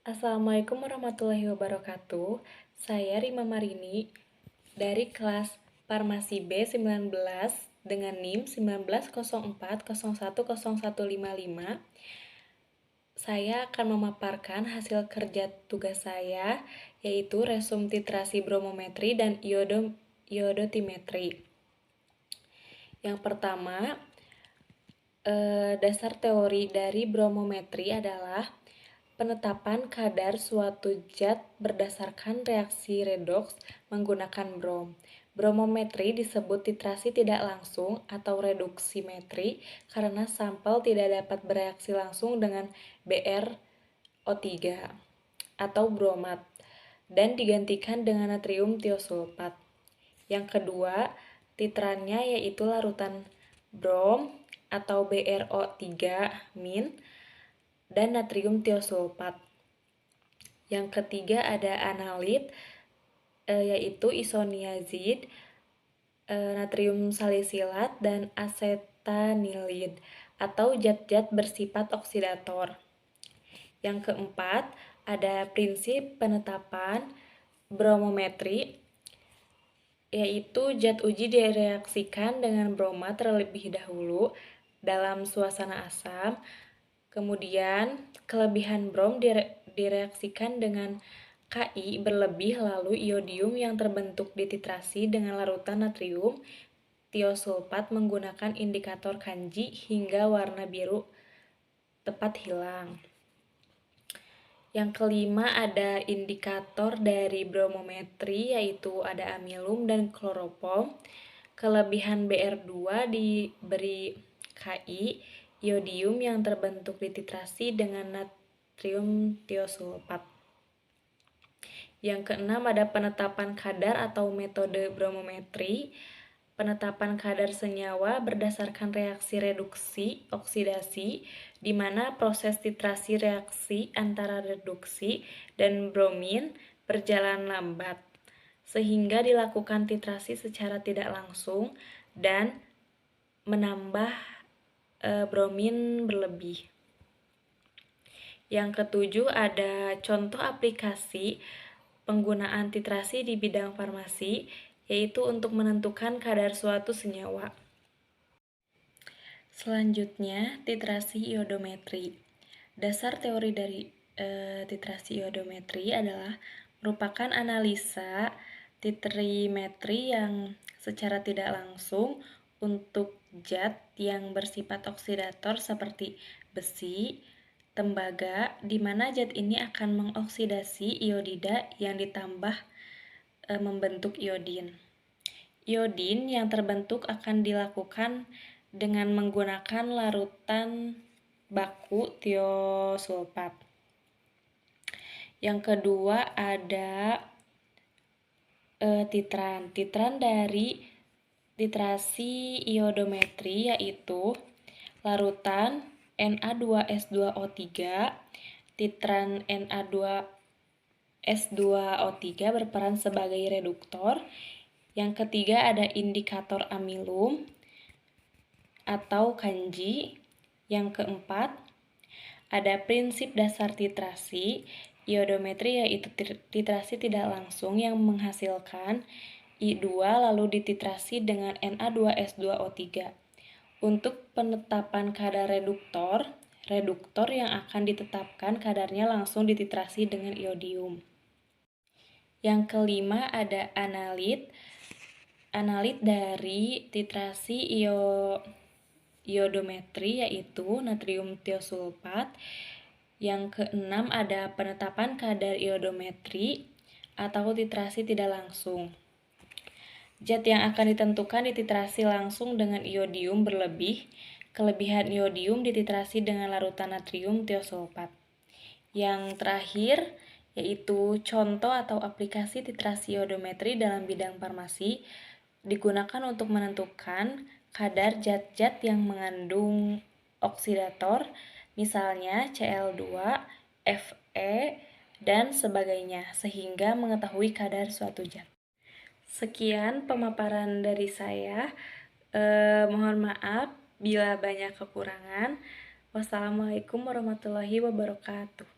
Assalamualaikum warahmatullahi wabarakatuh. Saya Rima Marini dari kelas Farmasi B19 dengan NIM 1904010155. Saya akan memaparkan hasil kerja tugas saya, yaitu resum titrasi bromometri dan iodotimetri. Yang pertama, dasar teori dari bromometri adalah penetapan kadar suatu zat berdasarkan reaksi redoks menggunakan brom. Bromometri disebut titrasi tidak langsung atau reduksimetri karena sampel tidak dapat bereaksi langsung dengan BrO3 atau bromat dan digantikan dengan natrium tiosulfat. Yang kedua, titrannya yaitu larutan brom atau BrO3- dan natrium tiosulfat. Yang ketiga ada analit, yaitu isoniazid, natrium salisilat, dan asetanilid atau zat-zat bersifat oksidator. Yang keempat ada prinsip penetapan bromometri, yaitu zat uji direaksikan dengan bromat terlebih dahulu dalam suasana asam. Kemudian, kelebihan brom direaksikan dengan Ki berlebih lalu iodium yang terbentuk dititrasi dengan larutan natrium tiosulfat menggunakan indikator kanji hingga warna biru tepat hilang. Yang kelima ada indikator dari bromometri, yaitu ada amilum dan kloropom. Kelebihan Br2 diberi Ki, iodium yang terbentuk dititrasi dengan natrium tiosulfat. Yang keenam ada penetapan kadar atau metode bromometri. Penetapan kadar senyawa berdasarkan reaksi reduksi oksidasi, di mana proses titrasi reaksi antara reduksi dan bromin berjalan lambat, sehingga dilakukan titrasi secara tidak langsung dan menambah bromin berlebih. Yang ketujuh ada contoh aplikasi penggunaan titrasi di bidang farmasi, yaitu untuk menentukan kadar suatu senyawa. Selanjutnya, titrasi iodometri. Dasar teori dari titrasi iodometri adalah merupakan analisa titrimetri yang secara tidak langsung untuk zat yang bersifat oksidator seperti besi, tembaga, di mana zat ini akan mengoksidasi iodida yang ditambah membentuk iodin. Iodin yang terbentuk akan dilakukan dengan menggunakan larutan baku tiosulfat. Yang kedua ada titran. Titran dari titrasi iodometri yaitu larutan Na2S2O3. Titran Na2S2O3 berperan sebagai reduktor. Yang ketiga ada indikator amilum atau kanji. Yang keempat ada prinsip dasar titrasi iodometri, yaitu titrasi tidak langsung yang menghasilkan I2 lalu dititrasi dengan Na2S2O3. Untuk penetapan kadar reduktor yang akan ditetapkan kadarnya langsung dititrasi dengan iodium. Yang kelima ada analit. Analit dari titrasi iodometri yaitu natrium tiosulfat. Yang keenam ada penetapan kadar iodometri atau titrasi tidak langsung. Zat yang akan ditentukan dititrasi langsung dengan iodium berlebih. Kelebihan iodium dititrasi dengan larutan natrium tiosulfat. Yang terakhir yaitu contoh atau aplikasi titrasi iodometri dalam bidang farmasi digunakan untuk menentukan kadar zat-zat yang mengandung oksidator, misalnya Cl2, Fe, dan sebagainya, sehingga mengetahui kadar suatu zat. Sekian pemaparan dari saya. Mohon maaf bila banyak kekurangan. Wassalamualaikum warahmatullahi wabarakatuh.